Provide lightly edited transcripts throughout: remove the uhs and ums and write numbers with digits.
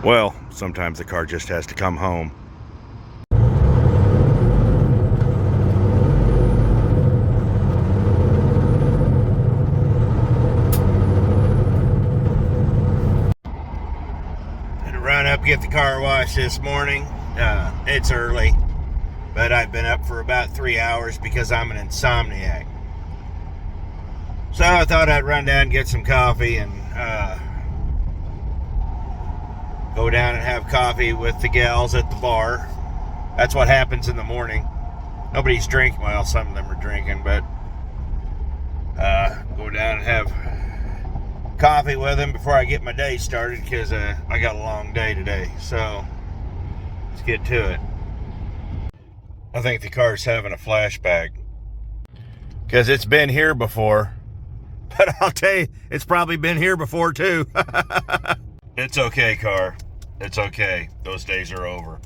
Well, sometimes the car just has to come home. Had to run up, get the car washed this morning. It's early, but I've been up for about 3 hours because I'm an insomniac. So I thought I'd run down and get some coffee and go down and have coffee with the gals at the bar. That's what happens in the morning. Nobody's drinking. Well, some of them are drinking, but go down and have coffee with them before I get my day started because I got a long day today. So let's get to it. I think the car's having a flashback because it's been here before. But I'll tell you, it's probably been here before too. It's okay, car. It's okay. Those days are over.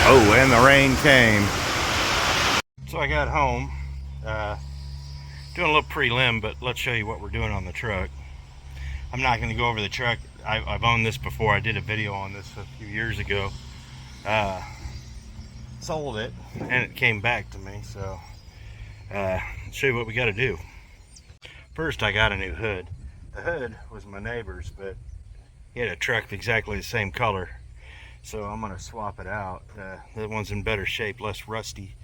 Oh, and the rain came. So I got home. Doing a little prelim, but let's show you what we're doing on the truck. I'm not going to go over the truck. I've owned this before. I did a video on this a few years ago. Sold it, and it came back to me. So show you what we got to do. First, I got a new hood. The hood was my neighbor's, but he had a truck exactly the same color, so I'm gonna swap it out. That one's in better shape, less rusty.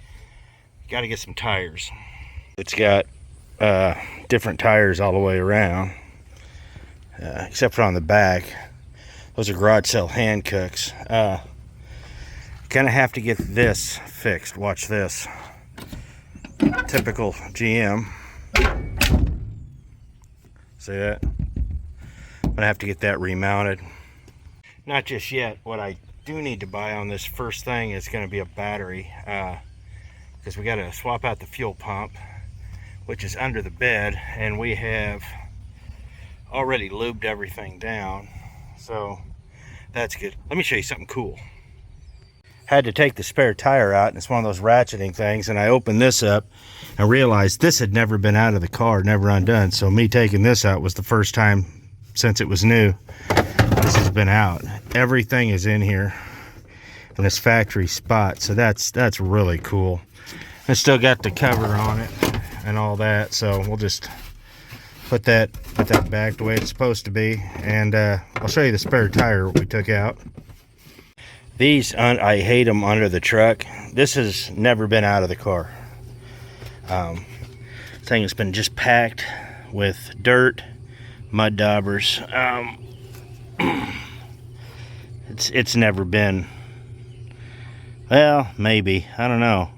Got to get some tires. It's got different tires all the way around, except for on the back. Those are garage sale Hancooks. Gonna have to get this fixed. Watch this. Typical GM. See that? I'm gonna have to get that remounted. Not just yet. What I do need to buy on this first thing is gonna be a battery, because we gotta swap out the fuel pump, which is under the bed, and we have already lubed everything down, so that's good. Let me show you something cool. Had to take the spare tire out, and it's one of those ratcheting things, and I opened this up and realized this had never been out of the car, never undone. So me taking this out was the first time since it was new this has been out. Everything is in here in this factory spot, so that's really cool. I still got the cover on it and all that, so we'll just put that back the way it's supposed to be, and I'll show you the spare tire we took out. These, I hate them under the truck. This has never been out of the car. Thing has been just packed with dirt, mud daubers. It's never been, well, maybe, I don't know.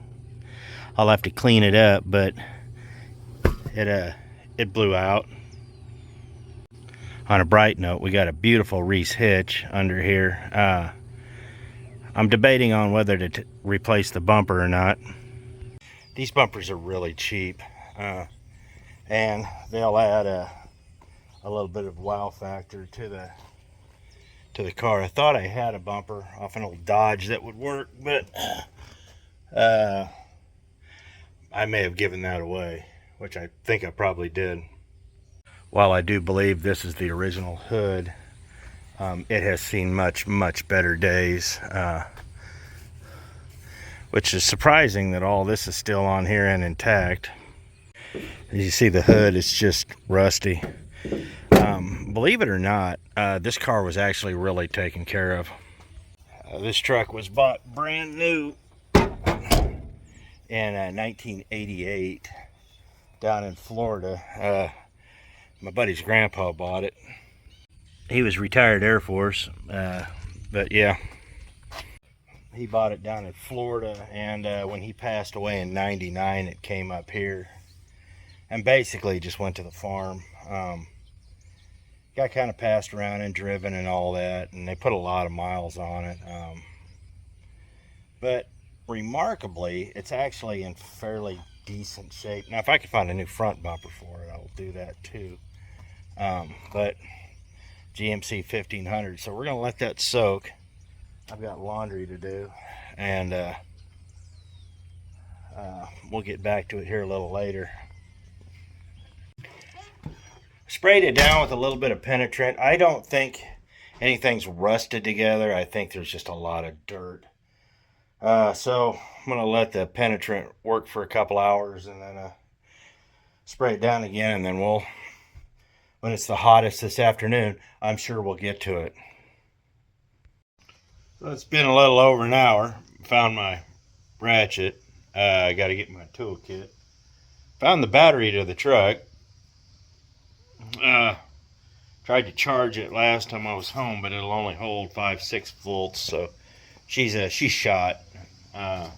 I'll have to clean it up, but it blew out. On a bright note, we got a beautiful Reese hitch under here. I'm debating on whether to replace the bumper or not. These bumpers are really cheap, and they'll add a little bit of wow factor to the car. I thought I had a bumper off an old Dodge that would work, but I may have given that away, which I think I probably did. While I do believe this is the original hood, it has seen much better days, which is surprising that all this is still on here and intact. As you see, the hood is just rusty. Believe it or not, this car was actually really taken care of. This truck was bought brand new in 1988 down in Florida. My buddy's grandpa bought it. He was retired Air Force, but yeah, he bought it down in Florida, and when he passed away in '99, it came up here and basically just went to the farm. Got kind of passed around and driven and all that, and they put a lot of miles on it, but remarkably, it's actually in fairly decent shape. Now, if I can find a new front bumper for it, I'll do that too. But GMC 1500, so we're gonna let that soak. I've got laundry to do, and we'll get back to it here a little later. Sprayed it down with a little bit of penetrant. I don't think anything's rusted together. I think there's just a lot of dirt. So I'm going to let the penetrant work for a couple hours and then spray it down again, and then when it's the hottest this afternoon, I'm sure we'll get to it. So it's been a little over an hour. Found my ratchet. I got to get my toolkit. Found the battery to the truck. Tried to charge it last time I was home, but it'll only hold 5-6 volts. So she's shot. So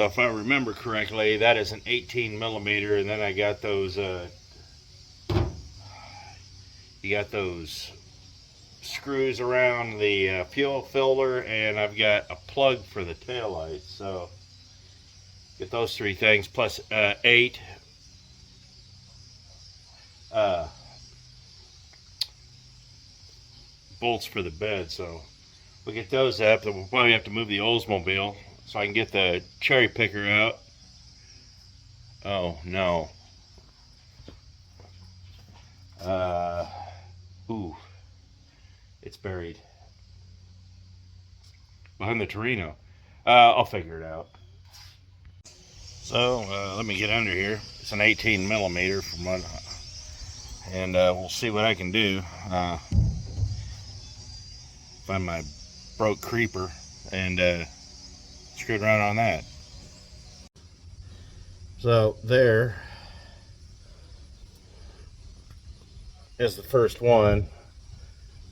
if I remember correctly, that is an 18 millimeter, and then I got those. You got those screws around the fuel filter, and I've got a plug for the taillight. So get those three things plus 8 bolts for the bed. So we'll get those up. Then we'll probably have to move the Oldsmobile so I can get the cherry picker out. Oh no. Ooh, it's buried behind the Torino. I'll figure it out. So let me get under here. It's an 18 millimeter from what, and we'll see what I can do. Find my broke creeper and screw it around on that. So there is the first one.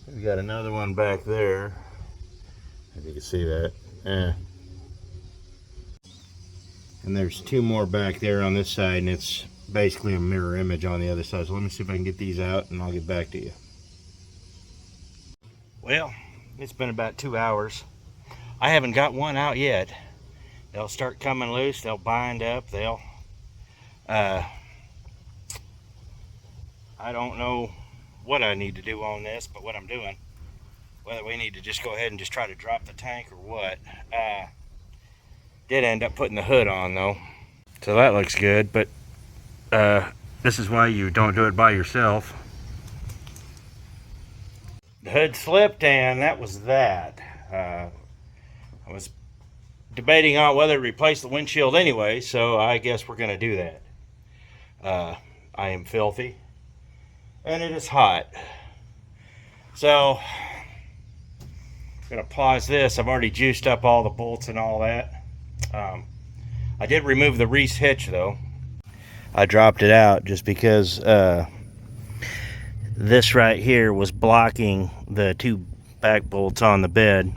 We got another one back there. If you can see that. And there's 2 more back there on this side, and it's basically a mirror image on the other side. So let me see if I can get these out, and I'll get back to you. Well, it's been about 2 hours. I haven't got one out yet. They'll start coming loose. They'll bind up. They'll I don't know what I need to do on this, but what I'm doing, whether we need to just go ahead and just try to drop the tank or what. Did end up putting the hood on though, so that looks good. But this is why you don't do it by yourself. The hood slipped, and that was that. I was debating on whether to replace the windshield anyway, so I guess we're going to do that. I am filthy, and it is hot. So I'm going to pause this. I've already juiced up all the bolts and all that. I did remove the Reese hitch though. I dropped it out just because this right here was blocking the 2 back bolts on the bed.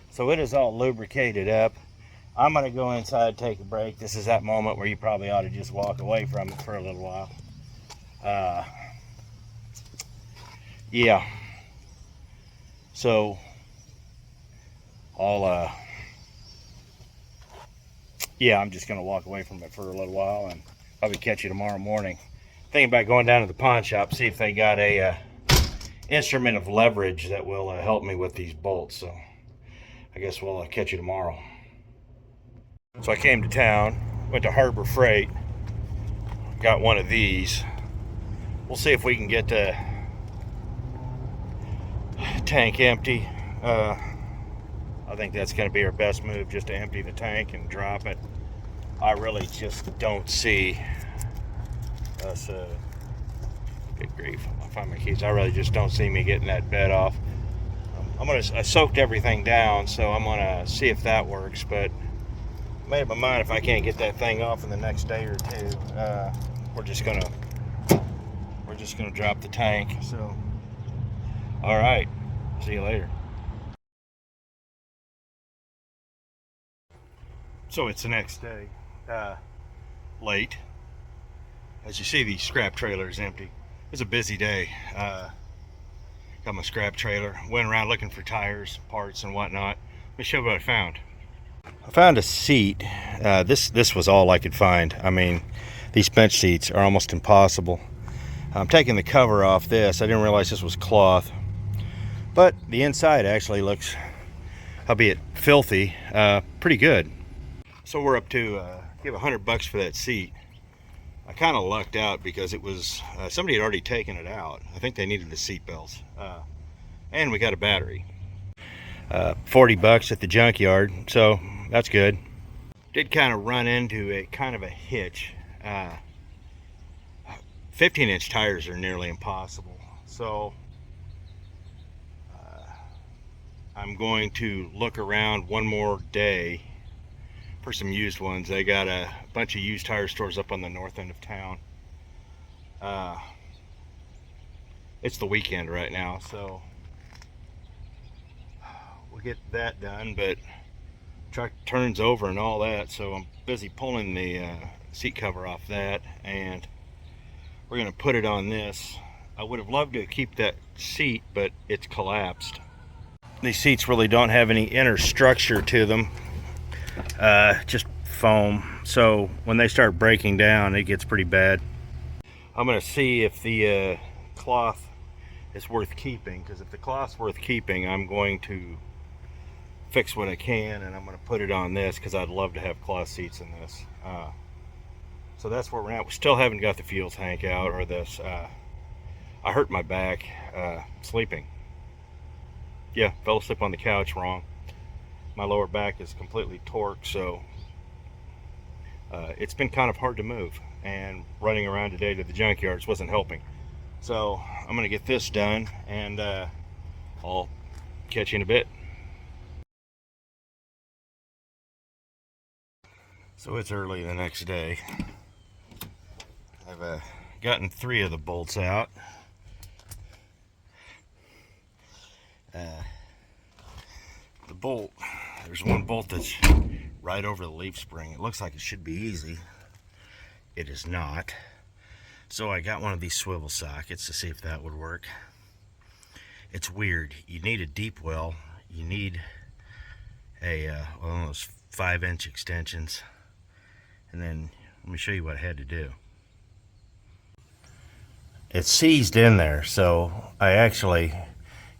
So it is all lubricated up. I'm going to go inside, take a break. This is that moment where you probably ought to just walk away from it for a little while. Yeah. So I'm just going to walk away from it for a little while and probably catch you tomorrow morning. Thinking about going down to the pawn shop, see if they got a instrument of leverage that will help me with these bolts. So I guess we'll catch you tomorrow. So I came to town, went to Harbor Freight, got one of these. We'll see if we can get the tank empty. I think that's going to be our best move, just to empty the tank and drop it. I really just don't see us, good grief, I'll find my keys. I really just don't see me getting that bed off. I soaked everything down, so I'm going to see if that works, but I made up my mind if I can't get that thing off in the next day or two, we're just going to drop the tank. So, all right, see you later. So it's the next day, late. As you see, the scrap trailer is empty. It's a busy day. Got my scrap trailer, went around looking for tires, parts, and whatnot. Let me show you what I found. I found a seat. This was all I could find. I mean, these bench seats are almost impossible. I'm taking the cover off this. I didn't realize this was cloth, but the inside actually looks, albeit filthy, pretty good. So we're up to give $100 for that seat. I kind of lucked out because it was somebody had already taken it out. I think they needed the seat belts, and we got a battery. 40 bucks at the junkyard, so that's good. Did kind of run into a kind of a hitch. 15-inch tires are nearly impossible, so I'm going to look around one more day for some used ones. They got a bunch of used tire stores up on the north end of town. It's the weekend right now, so we'll get that done, but truck turns over and all that, so I'm busy pulling the seat cover off that, and we're going to put it on this. I would have loved to keep that seat, but it's collapsed. These seats really don't have any inner structure to them, just foam, so when they start breaking down it gets pretty bad. I'm going to see if the cloth is worth keeping, because if the cloth's worth keeping, I'm going to fix what I can, and I'm going to put it on this because I'd love to have cloth seats in this. So that's where we're at. We still haven't got the fuel tank out or this. I hurt my back sleeping. Yeah, fell asleep on the couch wrong. My lower back is completely torqued, so it's been kind of hard to move, and running around today to the junkyards wasn't helping. So I'm going to get this done, and I'll catch you in a bit. So it's early the next day. I've gotten 3 of the bolts out. The bolt, there's one bolt that's right over the leaf spring. It looks like it should be easy. It is not. So I got one of these swivel sockets to see if that would work. It's weird. You need a deep well. You need a one of those 5-inch extensions. And then let me show you what I had to do. It's seized in there, so I actually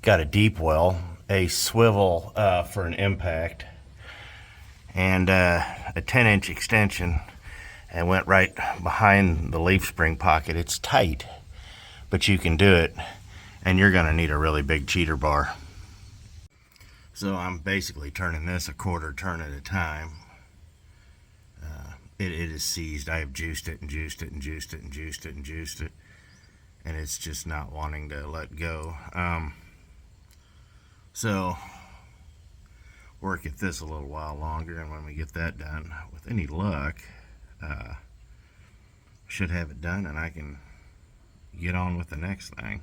got a deep well, a swivel for an impact, and a 10-inch extension, and went right behind the leaf spring pocket. It's tight, but you can do it, and you're gonna need a really big cheater bar. So I'm basically turning this a quarter turn at a time. It is seized. I have juiced it and juiced it and juiced it and juiced it and juiced it, and it's just not wanting to let go. So work at this a little while longer, and when we get that done, with any luck, should have it done, and I can get on with the next thing,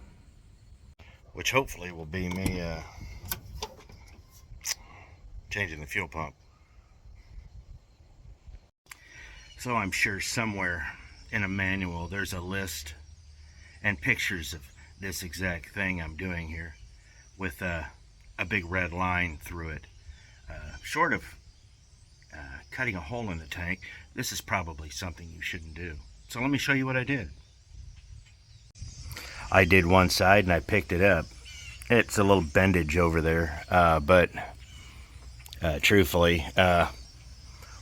which hopefully will be me changing the fuel pump. So I'm sure somewhere in a manual there's a list and pictures of this exact thing I'm doing here, with a big red line through it. Short of cutting a hole in the tank, this is probably something you shouldn't do. So let me show you what I did. I did one side and I picked it up. It's a little bendage over there, but truthfully,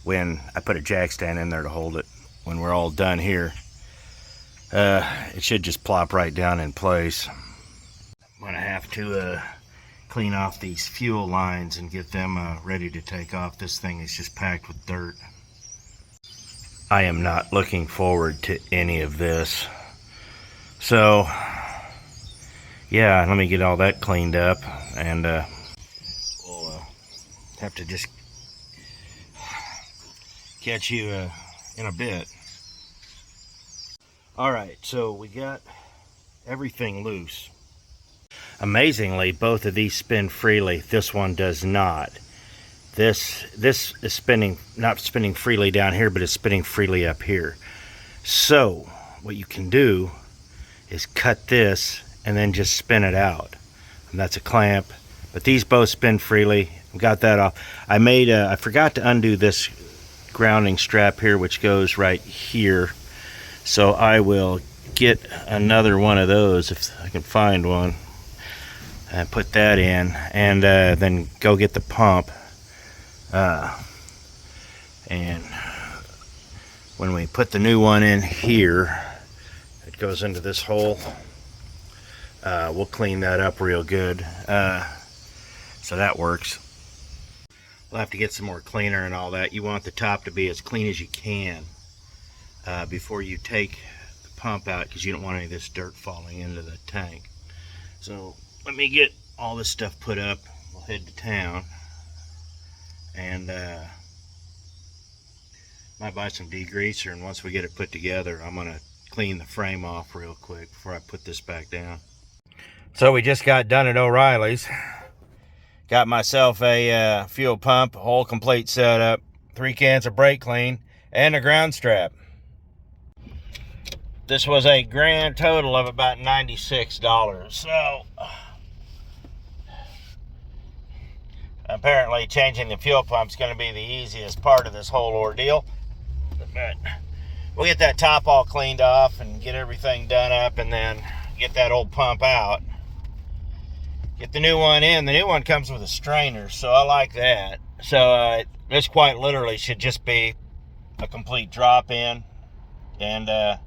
when I put a jack stand in there to hold it, when we're all done here, it should just plop right down in place. I'm gonna have to clean off these fuel lines and get them ready to take off. This thing is just packed with dirt. I am not looking forward to any of this. So yeah, let me get all that cleaned up, and we'll have to just catch you in a bit. Alright, so we got everything loose. Amazingly, both of these spin freely. This one does not. This is spinning, not spinning freely down here, but it's spinning freely up here. So what you can do is cut this and then just spin it out, and that's a clamp. But these both spin freely. Got that off. I forgot to undo this grounding strap here, which goes right here, so I will get another one of those if I can find one, and put that in, and then go get the pump, and when we put the new one in here, it goes into this hole. We'll clean that up real good. So that works. We'll have to get some more cleaner and all that. You want the top to be as clean as you can before you take the pump out, because you don't want any of this dirt falling into the tank. So let me get all this stuff put up. We'll head to town and might buy some degreaser, and once we get it put together, I'm gonna clean the frame off real quick before I put this back down. So we just got done at O'Reilly's. Got myself a fuel pump, whole complete setup, 3 cans of brake clean, and a ground strap. This was a grand total of about $96. So apparently changing the fuel pump is going to be the easiest part of this whole ordeal. But we'll get that top all cleaned off and get everything done up, and then get that old pump out. Get the new one in. The new one comes with a strainer, so I like that. So this quite literally should just be a complete drop in, and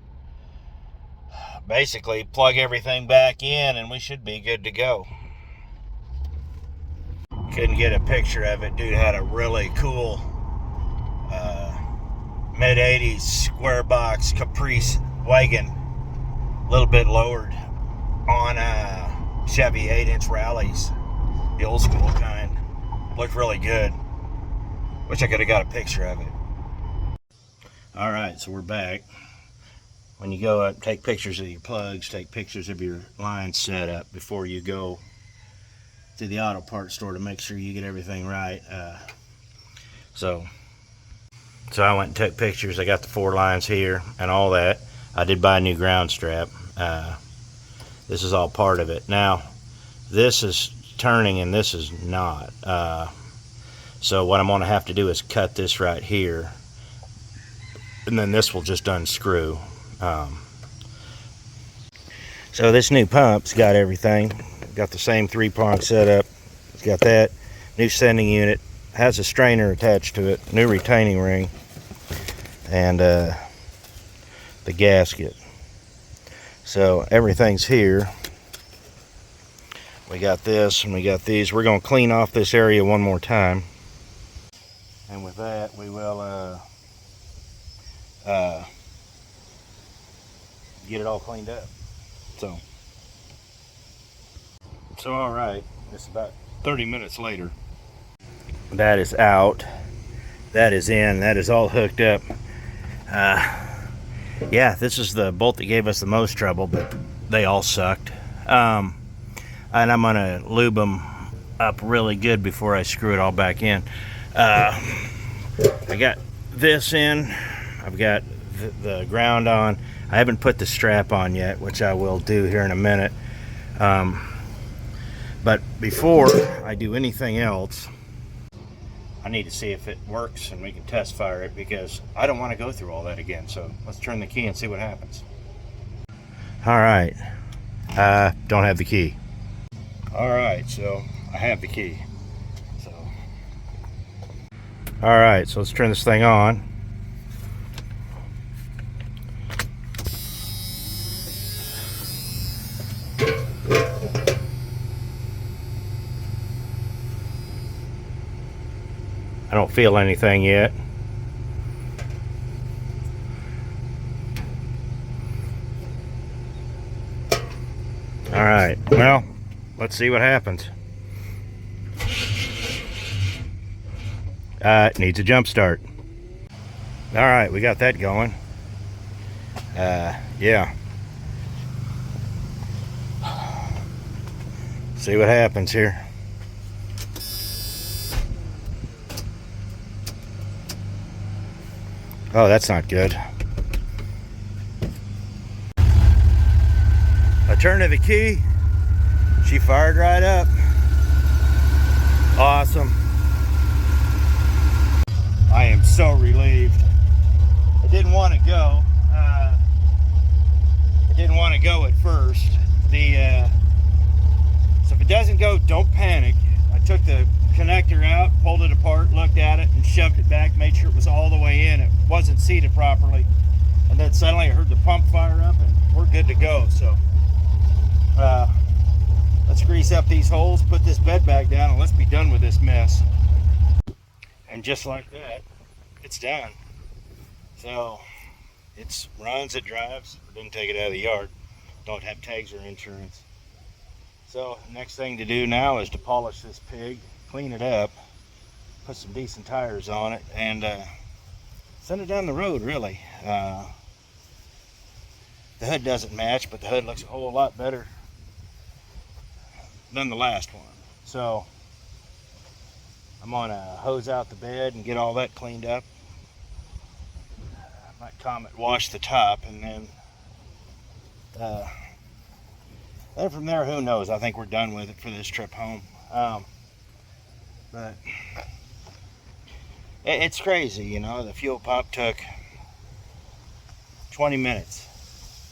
basically plug everything back in, and we should be good to go. Couldn't get a picture of it. Dude had a really cool mid-80s square box Caprice wagon, a little bit lowered, on Chevy 8-inch rallies, the old school kind. Looked really good. Wish I could have got a picture of it. Alright, so we're back. When you go up, take pictures of your plugs, take pictures of your line setup before you go to the auto parts store to make sure you get everything right. So I went and took pictures. I got the 4 lines here and all that. I did buy a new ground strap. This is all part of it. Now, this is turning and this is not. So what I'm going to have to do is cut this right here, and then this will just unscrew. So this new pump's got everything. Got the same 3-prong setup. It's got that new sending unit. Has a strainer attached to it. New retaining ring. And the gasket. So everything's here. We got this and we got these. We're going to clean off this area one more time. And with that, we will get it all cleaned up. So all right, it's about 30 minutes later. That is out. That is in. That is all hooked up. Yeah, this is the bolt that gave us the most trouble, but they all sucked. And I'm gonna lube them up really good before I screw it all back in. I got this in. I've got the ground on. I haven't put the strap on yet, which I will do here in a minute. But before I do anything else, I need to see if it works and we can test fire it, because I don't want to go through all that again. So let's turn the key and see what happens. All right. Don't have the key. All right, so I have the key. So, all right, so let's turn this thing on. I don't feel anything yet. All right, well, let's see what happens. It needs a jump start. All right, we got that going. Yeah. See what happens here. Oh, that's not good. I turned to the key. She fired right up. Awesome. I am so relieved. I didn't want to go. I didn't want to go at first. So if it doesn't go, don't panic. I took the connector out, pulled it apart, looked at it, and shoved it back, made sure it was all the way in. It wasn't seated properly. And then suddenly I heard the pump fire up and we're good to go. So let's grease up these holes, put this bed bag down, and let's be done with this mess. And just like that, it's done. So it runs, it drives. Didn't take it out of the yard. Don't have tags or insurance. So next thing to do now is to polish this pig, clean it up, put some decent tires on it, and send it down the road, really. The hood doesn't match, but the hood looks a whole lot better than the last one. So I'm gonna hose out the bed and get all that cleaned up. I might Comet wash the top, and then from there, who knows? I think we're done with it for this trip home. But it's crazy, you know. The fuel pump took 20 minutes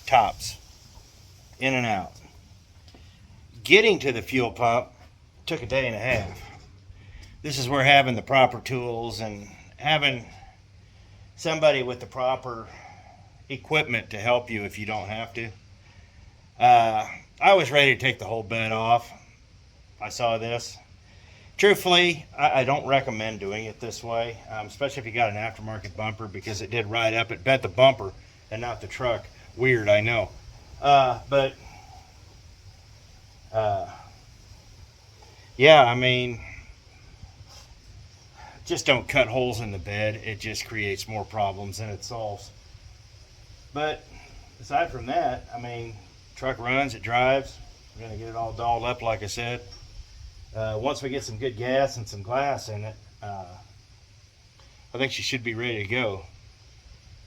tops, in and out. Getting to the fuel pump took a day and a half. This is where having the proper tools and having somebody with the proper equipment to help you if you don't have to. I was ready to take the whole bed off. I saw this. Truthfully, I don't recommend doing it this way, especially if you got an aftermarket bumper, because it did ride up. It bent the bumper and not the truck. Weird, I know. Yeah, I mean, just don't cut holes in the bed. It just creates more problems than it solves. But aside from that, I mean, truck runs, it drives. We're gonna get it all dolled up, like I said. Once we get some good gas and some glass in it, I think she should be ready to go.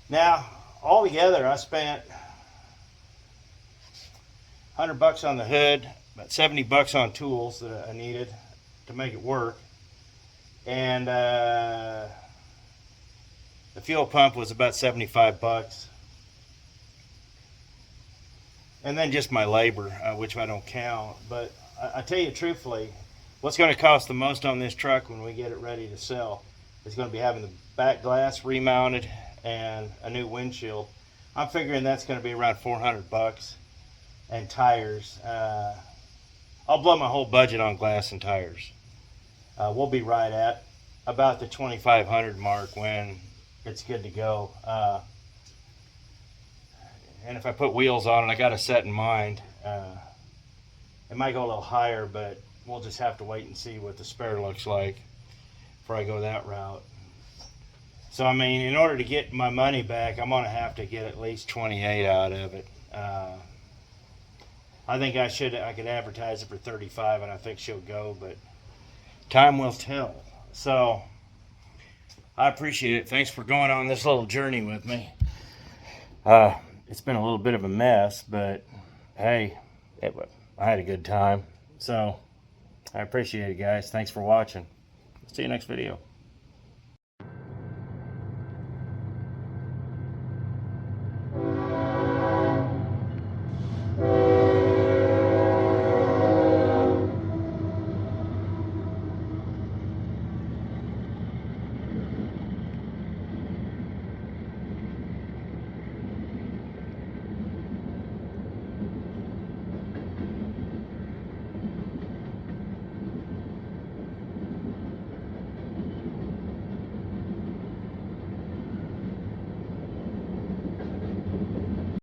Now, altogether, I spent $100 on the hood, about $70 on tools that I needed to make it work, and the fuel pump was about $75. And then just my labor, which I don't count. But I tell you truthfully, what's going to cost the most on this truck when we get it ready to sell is going to be having the back glass remounted and a new windshield. I'm figuring that's going to be around $400, and tires. I'll blow my whole budget on glass and tires. We'll be right at about the $2,500 mark when it's good to go. And if I put wheels on it, I got a set in mind. It might go a little higher, but we'll just have to wait and see what the spare looks like before I go that route. So, I mean, in order to get my money back, I'm going to have to get at least 28 out of it. I think I could advertise it for 35, and I think she'll go, but time will tell. So, I appreciate it. Thanks for going on this little journey with me. It's been a little bit of a mess, but hey, I had a good time. So, I appreciate it, guys. Thanks for watching. See you next video.